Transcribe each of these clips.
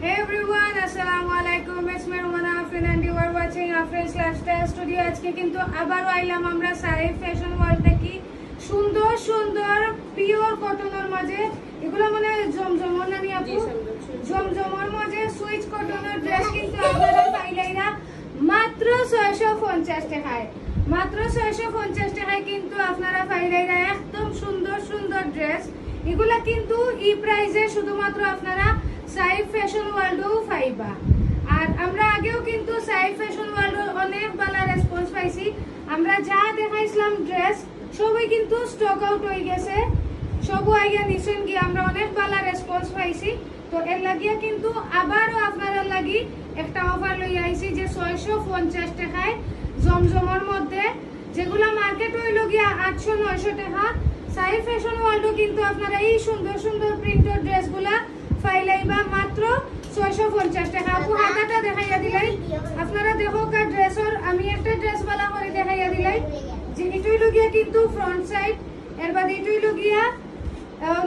Hey everyone, Assalamualaikum. It's me Rumana Afrin and you are watching Afrin's Lifestyle Studio. আজকে কিন্তু আবারও আইলাম আমরা সাইফ ফ্যাশন ওয়ার্ল্ড থেকে সুন্দর সুন্দর পিওর কটনের মাঝে এগুলো মানে জমজমর নানি আপু জমজমর মাঝে সুইচ কটনের ড্রেস কিন্তু আপনারা পাইলেই না মাত্র 650 টাকায়। মাত্র 650 টাকায় কিন্তু আপনারা পাইলেই না একদম সুন্দর সুন্দর ড্রেস। এগুলা কিন্তু এই প্রাইসে শুধুমাত্র আপনারা সাইফ ফ্যাশন ওয়ার্ল্ডও পাইবা। আর আমরা আগেও কিন্তু সাইফ ফ্যাশন ওয়ার্ল্ডের অনেক ভালো রেসপন্স পাইছি। আমরা যা দেখাইছিলাম ড্রেস সবই কিন্তু স্টক আউট হয়ে গেছে, সবও আইয়া নিছেন গিয়ে আমরা অনেক ভালো রেসপন্স পাইছি। তো এর লাগিয়া কিন্তু আবারও আপনারা লাগি একটা অফার লই আইছি যে 650 টাকায় জমজমর মধ্যে যেগুলা মার্কেট হইল গিয়া 800-900 টাকা, সাইফ ফ্যাশন ওয়ার্ল্ডও কিন্তু আপনারা এই সুন্দর সুন্দর প্রিন্টেড ড্রেসগুলা ফাইলাইবা মাত্র 650 টাকা। আপু হাতাটা দেখাইয়া দিলাই আপনারা দেখো কা ড্রেসর আমি একটা ড্রেস বালা করে দেখাইয়া দিলাই যে এটাই লগিয়া কিন্তু ফ্রন্ট সাইড, এর বাদ এটাই লগিয়া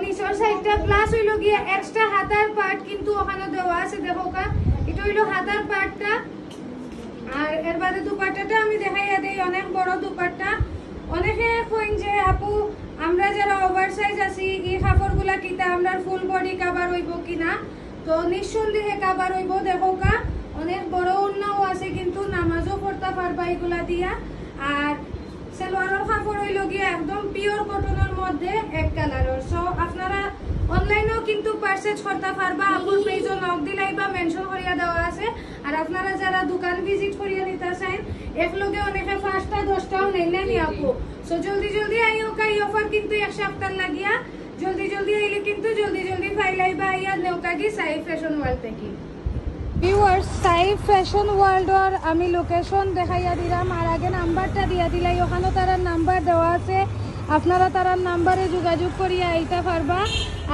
নিচের সাইডটা প্লাস হইল গিয়া এক্সট্রা হাতার পার্ট কিন্তু ওখানে দেওয়া আছে। দেখো কা এটা হইল হাতার পার্টটা। আর এর বাদে দুপাট্টাটা আমি দেখাইয়া দেই, অনেক বড় দুপাট্টা। অনেকে কইন যে আপু আমরা যারা ওভার সাইজ আছি এই কাপড়গুলা কিতা আমরা ফুল বডি কভার হইব কিনা, তো নিঃসন্দেহে কভার হইব। দেখো কা অনেক বড় ওন্নাও আছে কিন্তু নামাজও পড়তে পারবা এগুলা দিয়া। আর সালোয়ারের কাপড় হইল গিয়া একদম পিওর কটনের মধ্যে এক কালারের। সো আপনারা অনলাইনেও কিন্তু পারচেজ করতে পারবা। আপুর পেজও নক দিলাইবা মেনশন করিয়া দেওয়া আছে। আর আপনারা যারা দোকান ভিজিট করিয়া নিতে চান একলগে অনেকে 5টা 10টাও নেই আপু। সো জলদি জলদি আইও কা এই অফার কিন্তু এক সপ্তাহ লাগিয়া জলদি জলদি আইলে কিন্তু জলদি জলদি ফাইলাইবা আইয়া নেওকাগি সাইফ ফ্যাশন ওয়ার্ল্ড থেকে। ভিউয়ার্স সাইফ ফ্যাশন ওয়ার্ল্ডর আমি লোকেশন দেখাইয়া দিলাম আর আগে নাম্বারটা দিয়া দিলাই, ওখানে তার নাম্বার দেওয়া আছে, আপনারা তার নাম্বারে যোগাযোগ করিয়া আইতে পারবা।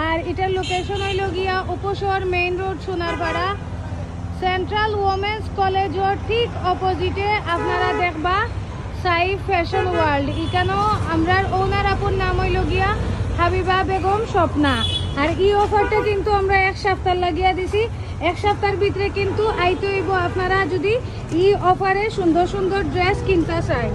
আর এটার লোকেশন হইল গিয়া Upashahar main road Sonarpara, central women's কলেজের ঠিক অপোজিটে আপনারা দেখবা সাইফ ফ্যাশন ওয়ার্ল্ড। এখানেও আমরার ওনার আপুর নাম হইল গিয়া হাবিবা বেগম স্বপ্না। আর এই অফারটা কিন্তু আমরা এক সপ্তাহ লাগিয়া দিছি, এক সপ্তাহের ভিতরে কিন্তু আইতে হইব আপনারা যদি এই অফারে সুন্দর সুন্দর ড্রেস কিনতে চান।